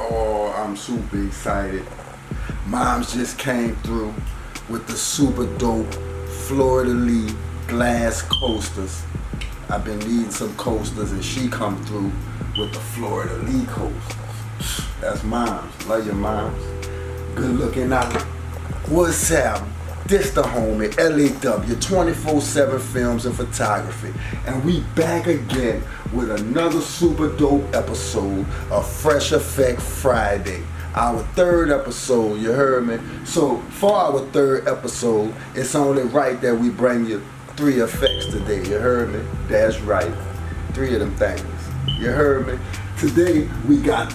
Oh, I'm super excited. Moms just came through with the super dope Florida Lee glass coasters. I've been needing some coasters and she come through with the Florida Lee coasters. That's moms. Love your moms. Good looking out. What's happening? This the homie, LAW, 24/7 Films and Photography. And we back again with another super dope episode of Fresh Effect Friday. Our third episode, you heard me? So for our third episode, it's only right that we bring you 3 effects today, you heard me? That's right, 3 of them things, you heard me? Today we got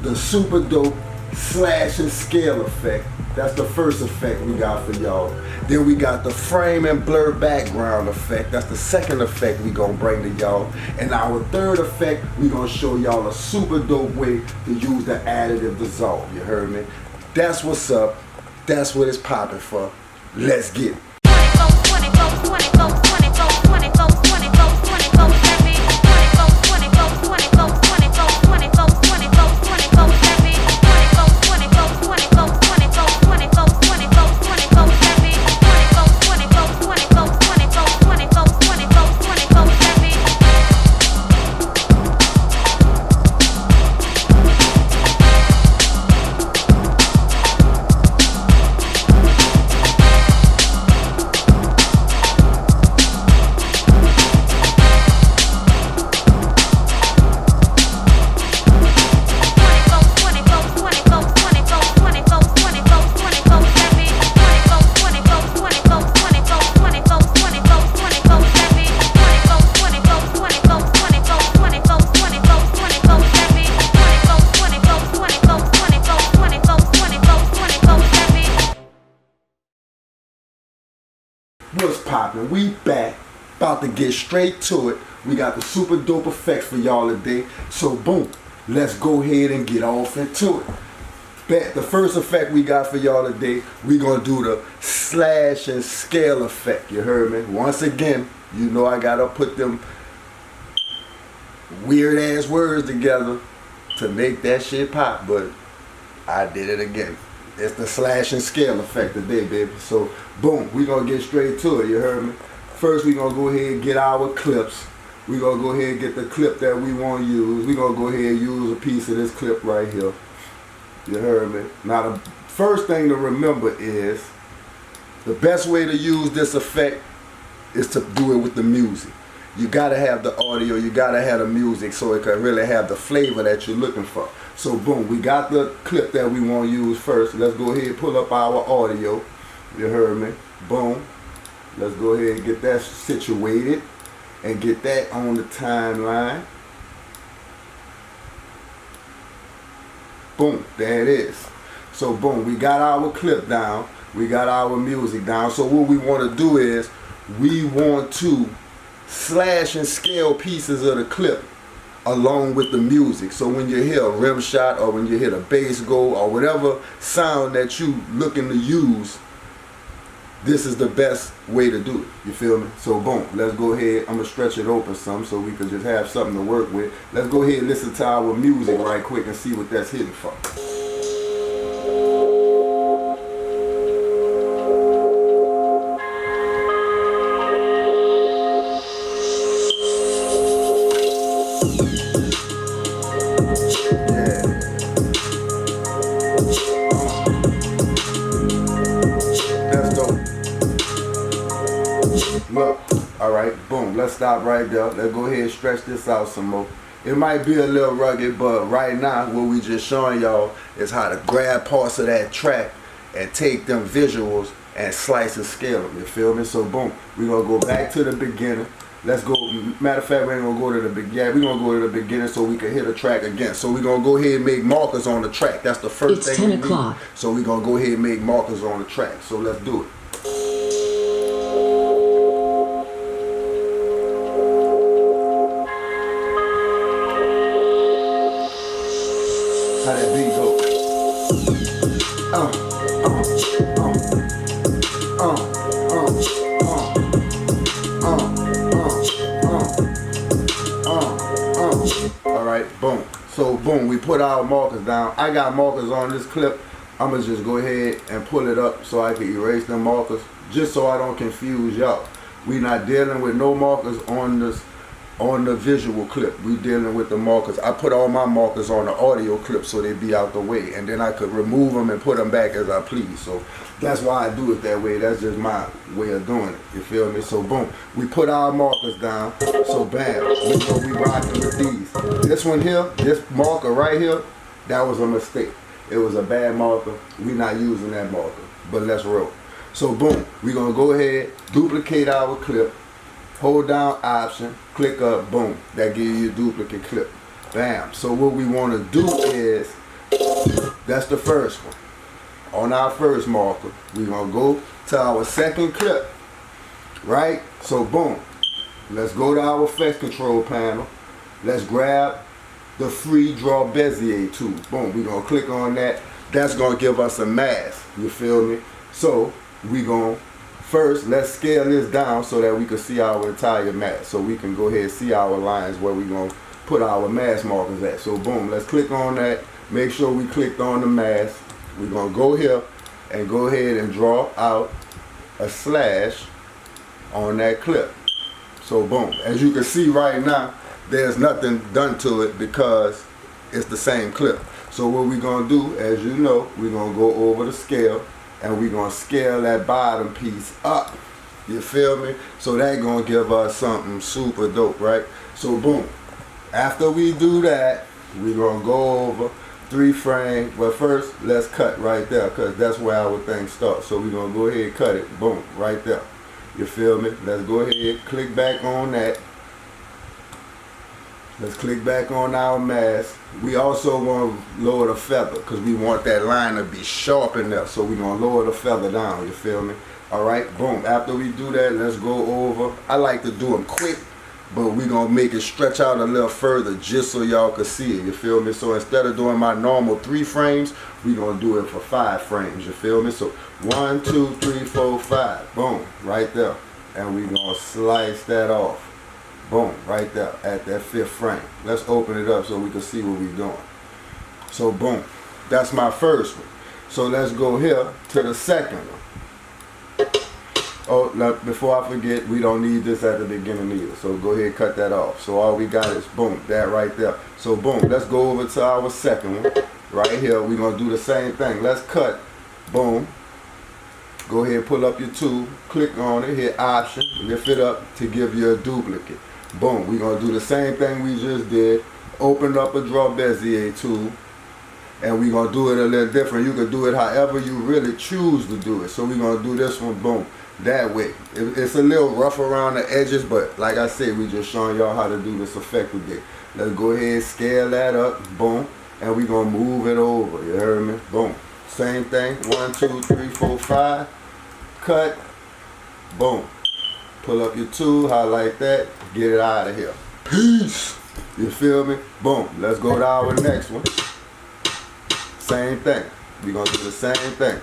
the super dope slash and scale effect. That's the first effect we got for y'all. Then we got the frame and blur background effect. That's the second effect we gonna bring to y'all. And our third effect, we gonna show y'all a super dope way to use the additive dissolve. You heard me? That's what's up. That's what it's popping for. Let's get it. What's poppin'? We back, about to get straight to it. We got the super dope effects for y'all today. So boom, let's go ahead and get off into it. Bet the first effect we got for y'all today, we gonna do the slash and scale effect. You heard me? Once again, you know I gotta put them weird ass words together to make that shit pop, but I did it again. It's the slash and scale effect today, baby. So, boom, we gonna get straight to it, you heard me? First, we gonna go ahead and get our clips. We gonna go ahead and get the clip that we wanna use. We gonna go ahead and use a piece of this clip right here. You heard me? Now, the first thing to remember is the best way to use this effect is to do it with the music. You gotta have the audio, you gotta have the music so it can really have the flavor that you're looking for. So boom, we got the clip that we want to use first. Let's go ahead and pull up our audio. You heard me? Boom. Let's go ahead and get that situated and get that on the timeline. Boom, there it is. So boom, we got our clip down. We got our music down. So what we want to do is we want to slash and scale pieces of the clip along with the music. So when you hear a rim shot or when you hear a bass go or whatever sound that you looking to use, this is the best way to do it. You feel me? So boom, let's go ahead. I'm gonna stretch it open some so we can just have something to work with. Let's go ahead and listen to our music right quick and see what that's hitting for. Look, alright, boom, let's stop right there. Let's go ahead and stretch this out some more. It might be a little rugged, but right now what we just showing y'all is how to grab parts of that track and take them visuals and slice and scale them, you feel me? So boom, we're gonna go back to the beginning. Let's go, matter of fact, we ain't gonna go to the beginning. Yeah, we're gonna go to the beginning so we can hit a track again. So we're gonna go ahead and make markers on the track. That's the first thing we need. It's 10 o'clock. So we're gonna go ahead and make markers on the track. So let's do it. How that beat go? All right, boom. So boom, we put our markers down. I got markers on this clip. I'm gonna just go ahead and pull it up so I can erase them markers, just so I don't confuse y'all. We not dealing with no markers on the visual clip. We dealing with the markers. I put all my markers on the audio clip so they be out the way, and then I could remove them and put them back as I please. So that's why I do it that way. That's just my way of doing it. You feel me? So boom, we put our markers down. So bam, we rocking with these. This one here, this marker right here, that was a mistake. It was a bad marker. We not using that marker, but let's roll. So boom, we gonna go ahead, duplicate our clip, hold down Option, click up, boom. That gives you a duplicate clip. Bam. So what we wanna do is, that's the first one. On our first marker, we gonna go to our second clip, right? So boom, let's go to our effects control panel. Let's grab the free Draw Bezier tool. Boom, we gonna click on that. That's gonna give us a mask, you feel me? So we gonna first, let's scale this down so that we can see our entire mask. So we can go ahead and see our lines where we gonna put our mask markers at. So boom, let's click on that. Make sure we clicked on the mask. We're gonna go here and go ahead and draw out a slash on that clip. So boom, as you can see right now, there's nothing done to it because it's the same clip. So what we're gonna do, as you know, we're gonna go over the scale and we're gonna scale that bottom piece up. You feel me? So that gonna give us something super dope, right? So boom, after we do that, we're gonna go over 3 frames. But first, let's cut right there because that's where our thing starts. So we're gonna go ahead and cut it, boom, right there. You feel me? Let's go ahead, click back on that. Let's click back on our mask. We also want to lower the feather because we want that line to be sharp in there. So we're going to lower the feather down, you feel me? All right, boom. After we do that, let's go over. I like to do them quick, but we're going to make it stretch out a little further just so y'all can see it, you feel me? So instead of doing my normal 3 frames, we're going to do it for 5 frames, you feel me? So 1, 2, 3, 4, 5. Boom, right there. And we're going to slice that off. Boom, right there at that 5th frame. Let's open it up so we can see what we're doing. So boom, that's my first one. So let's go here to the second one. Oh, look, before I forget, we don't need this at the beginning either. So go ahead and cut that off. So all we got is boom, that right there. So boom, let's go over to our second one. Right here, we're gonna do the same thing. Let's cut, boom. Go ahead, pull up your tool, click on it, hit Option, lift it up to give you a duplicate. Boom, we're going to do the same thing we just did. Open up a Draw Bezier tool, and we're going to do it a little different. You can do it however you really choose to do it. So we're going to do this one, boom, that way. It's a little rough around the edges, but like I said, we just showing y'all how to do this effectively. Let's go ahead and scale that up, boom, and we're going to move it over, you heard me? Boom. Same thing, 1, 2, 3, 4, 5, cut, boom. Pull up your tool, highlight that, get it out of here. Peace. You feel me? Boom. Let's go to our next one. Same thing. We're going to do the same thing.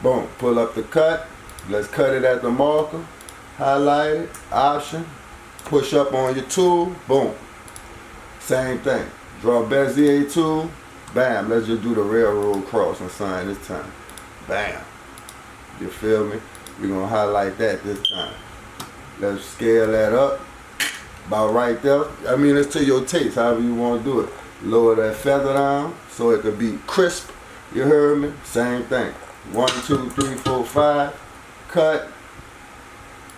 Boom. Pull up the cut. Let's cut it at the marker. Highlight it. Option. Push up on your tool. Boom. Same thing. Draw Bezier tool. Bam. Let's just do the railroad cross and sign this time. Bam. You feel me? We're going to highlight that this time. Let's scale that up. About right there. I mean, it's to your taste, however you want to do it. Lower that feather down so it could be crisp. You heard me? Same thing. 1, 2, 3, 4, 5. Cut.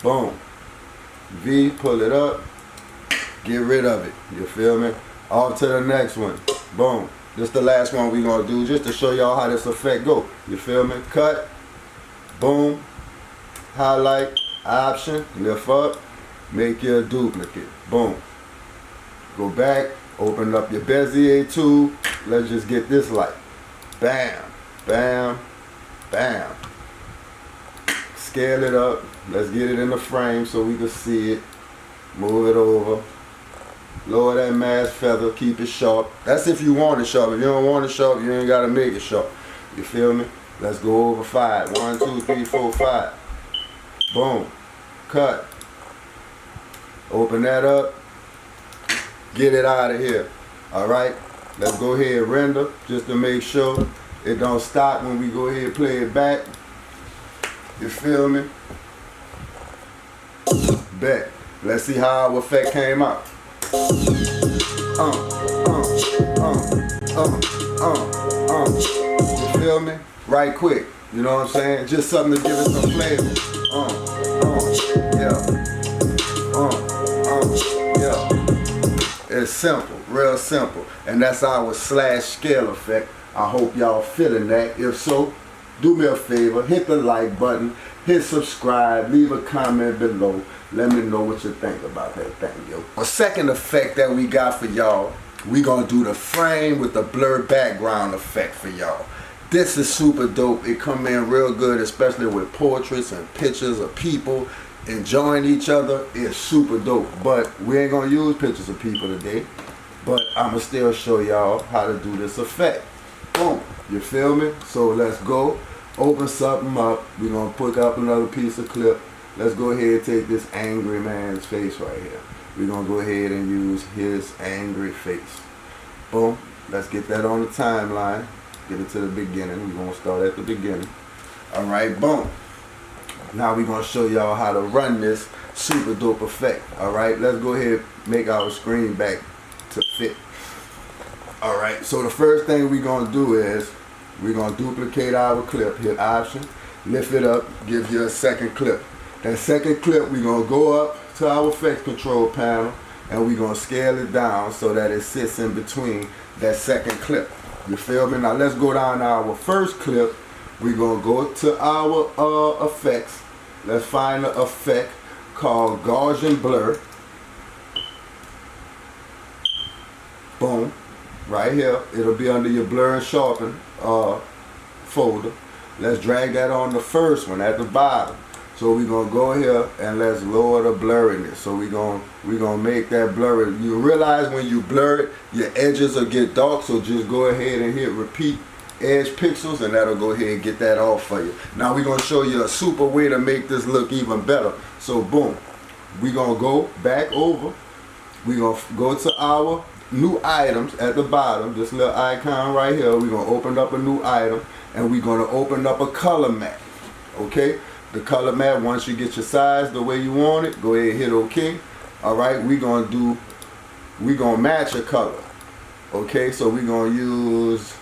Boom. V, pull it up. Get rid of it. You feel me? On to the next one. Boom. This the last one we're going to do just to show y'all how this effect go. You feel me? Cut. Boom. Highlight. Option, lift up, make your duplicate. Boom. Go back, open up your Bezier tool. Let's just get this light. Bam, bam, bam. Scale it up. Let's get it in the frame so we can see it. Move it over. Lower that mask feather, keep it sharp. That's if you want it sharp. If you don't want it sharp, you ain't gotta make it sharp. You feel me? Let's go over 5. 1, 2, 3, 4, 5. Boom. Cut. Open that up. Get it out of here. Alright? let's go ahead and render just to make sure it don't stop when we go ahead and play it back. You feel me? Bet. Let's see how our effect came out. You feel me? Right quick. You know what I'm saying? Just something to give it some flavor. Yeah. It's simple, real simple. And that's our slash scale effect. I hope y'all feeling that. If so, do me a favor, hit the like button, hit subscribe, leave a comment below. Let me know what you think about that thing, yo. A second effect that we got for y'all, we gonna do the frame with the blur background effect for y'all. This is super dope. It come in real good, especially with portraits and pictures of people enjoying each other. It's super dope. But we ain't gonna use pictures of people today. But I'ma still show y'all how to do this effect. Boom. You feel me? So let's go. Open something up. We're gonna put up another piece of clip. Let's go ahead and take this angry man's face right here. We're gonna go ahead and use his angry face. Boom. Let's get that on the timeline. Get it to the beginning. We're gonna start at the beginning. Alright, boom. Now we're gonna show y'all how to run this super dope effect. Alright, let's go ahead and make our screen back to fit. Alright, so the first thing we're gonna do is we're gonna duplicate our clip. Hit Option, lift it up, give you a second clip. That second clip, we're gonna go up to our effects control panel and we're gonna scale it down so that it sits in between that second clip. You feel me? Now let's go down to our first clip. We're gonna go to our effects. Let's find the effect called Gaussian Blur. Boom. Right here. It'll be under your blur and sharpen folder. Let's drag that on the first one at the bottom. So we're gonna go here and let's lower the blurriness. So we're gonna make that blurry. You realize when you blur it, your edges will get dark. So just go ahead and hit repeat edge pixels and that'll go ahead and get that off for you. Now we're gonna show you a super way to make this look even better. So boom, we're gonna go back over. We're gonna go to our new items at the bottom, this little icon right here. We're gonna open up a new item and we're gonna open up a color map. Okay, the color map, once you get your size the way you want it, go ahead and hit OK. Alright, we're gonna match a color. Okay, so we're gonna use,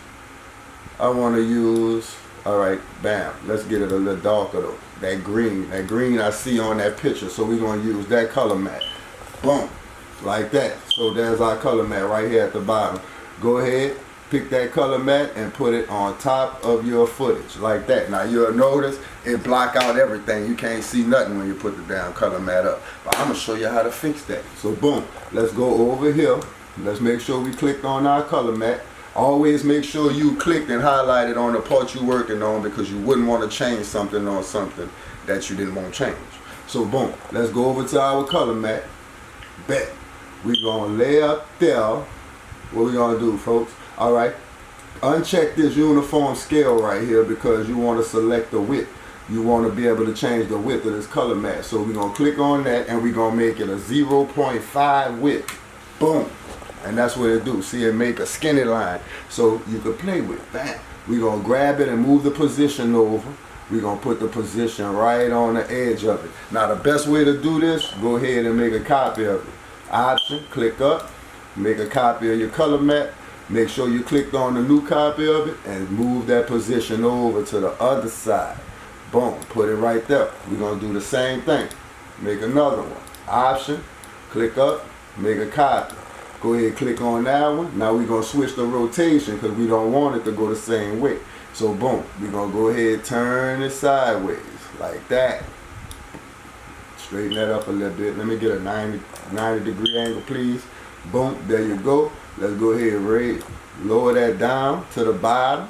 I want to use, alright, bam, let's get it a little darker though. That green I see on that picture, so we're gonna use that color map. Boom. Like that. So there's our color mat right here at the bottom. Go ahead, pick that color mat and put it on top of your footage like that. Now you'll notice it block out everything. You can't see nothing when you put the damn color mat up. But I'm gonna show you how to fix that. So boom, let's go over here. Let's make sure we clicked on our color mat. Always make sure you clicked and highlighted on the part you're working on because you wouldn't want to change something on something that you didn't want to change. So boom, let's go over to our color mat. Bet. We're going to lay up there. What we going to do, folks? All right. Uncheck this uniform scale right here because you want to select the width. You want to be able to change the width of this color mat. So we're going to click on that and we're going to make it a 0.5 width. Boom. And that's what it do. See, it make a skinny line so you can play with. Bam. We're going to grab it and move the position over. We're going to put the position right on the edge of it. Now, the best way to do this, go ahead and make a copy of it. Option, click up, make a copy of your color map. Make sure you clicked on the new copy of it and move that position over to the other side. Boom, put it right there. We're going to do the same thing. Make another one. Option, click up, make a copy. Go ahead and click on that one. Now we're going to switch the rotation because we don't want it to go the same way. So boom, we're going to go ahead and turn it sideways like that. Straighten that up a little bit. Let me get a 90 degree angle, please. Boom, there you go. Let's go ahead and lower that down to the bottom.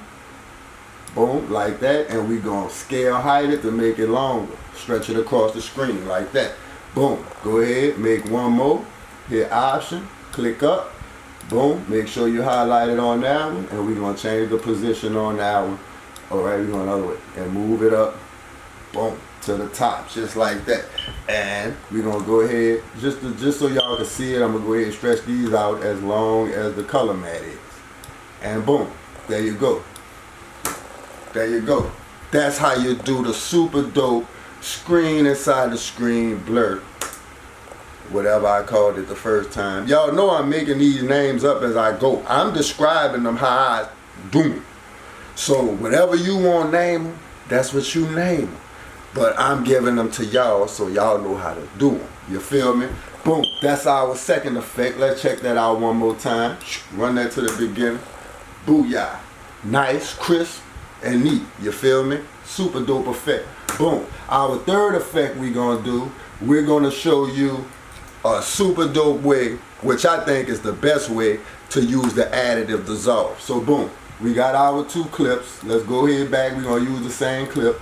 Boom, like that. And we're going to scale height it to make it longer. Stretch it across the screen like that. Boom, go ahead, make one more. Hit Option, click up. Boom, make sure you highlight it on that one. And we're going to change the position on that one. All right, we're going another way. And move it up. Boom. To the top, just like that. And we're gonna go ahead, just so y'all can see it, I'm gonna go ahead and stretch these out as long as the color mat is. And boom, there you go. There you go. That's how you do the super dope screen inside the screen blur. Whatever I called it the first time. Y'all know I'm making these names up as I go. I'm describing them how I do them. So whatever you want to name them, that's what you name them. But I'm giving them to y'all so y'all know how to do them. You feel me? Boom. That's our second effect. Let's check that out one more time. Run that to the beginning. Booyah. Nice, crisp, and neat. You feel me? Super dope effect. Boom. Our third effect we're going to do, we're going to show you a super dope way, which I think is the best way to use the additive dissolve. So boom. We got our two clips. Let's go ahead back. We're going to use the same clip.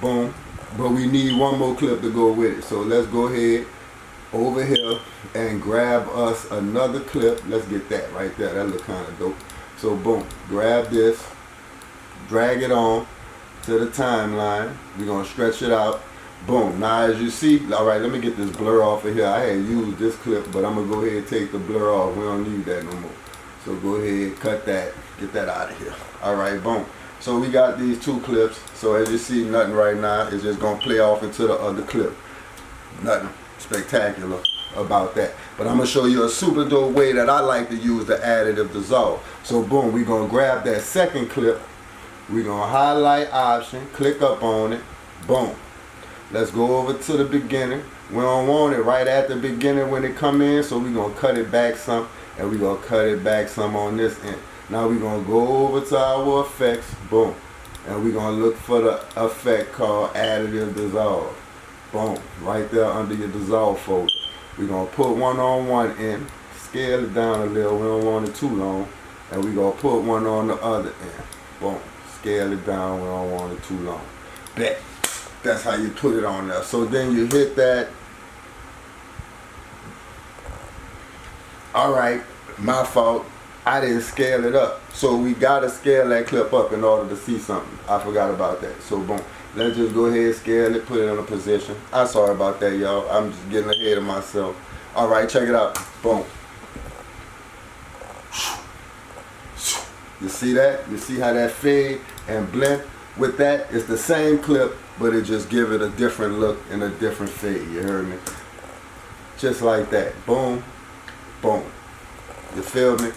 Boom. But we need one more clip to go with it. So let's go ahead over here and grab us another clip. Let's get that right there. That look kind of dope. So boom. Grab this. Drag it on to the timeline. We're going to stretch it out. Boom. Now as you see, all right, let me get this blur off of here. I had used this clip, but I'm going to go ahead and take the blur off. We don't need that no more. So go ahead, cut that, get that out of here. All right, boom. So we got these two clips. So as you see, nothing right now. It's just going to play off into the other clip. Nothing spectacular about that. But I'm going to show you a super dope way that I like to use the additive dissolve. So boom, we're going to grab that second clip. We're going to highlight option, click up on it. Boom. Let's go over to the beginning. We don't want it right at the beginning when it come in, so we're going to cut it back some, and we're going to cut it back some on this end. Now we're going to go over to our effects, boom, and we're going to look for the effect called additive dissolve. Boom, right there under your dissolve folder. We're going to put one on one end, scale it down a little, we don't want it too long, and we're going to put one on the other end. Boom, scale it down, we don't want it too long. Bet. That's how you put it on there. So then you hit that. All right, my fault. I didn't scale it up. So we got to scale that clip up in order to see something. I forgot about that. So boom. Let's just go ahead and scale it, put it in a position. I'm sorry about that, y'all. I'm just getting ahead of myself. All right, check it out. Boom. You see that? You see how that fade and blend? With that, it's the same clip, but it just give it a different look and a different fade. You heard me? Just like that. Boom, boom. You feel me?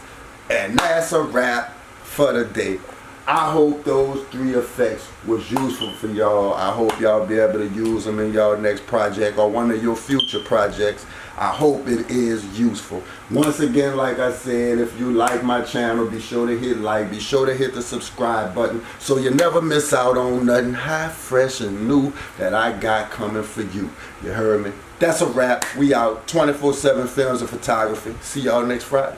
And that's a wrap for the day. I hope those three effects was useful for y'all. I hope y'all be able to use them in y'all next project or one of your future projects. I hope it is useful. Once again, like I said, if you like my channel, be sure to hit like, be sure to hit the subscribe button so you never miss out on nothing hot, fresh, and new that I got coming for you. You heard me? That's a wrap. We out. 24/7 Films and Photography. See y'all next Friday.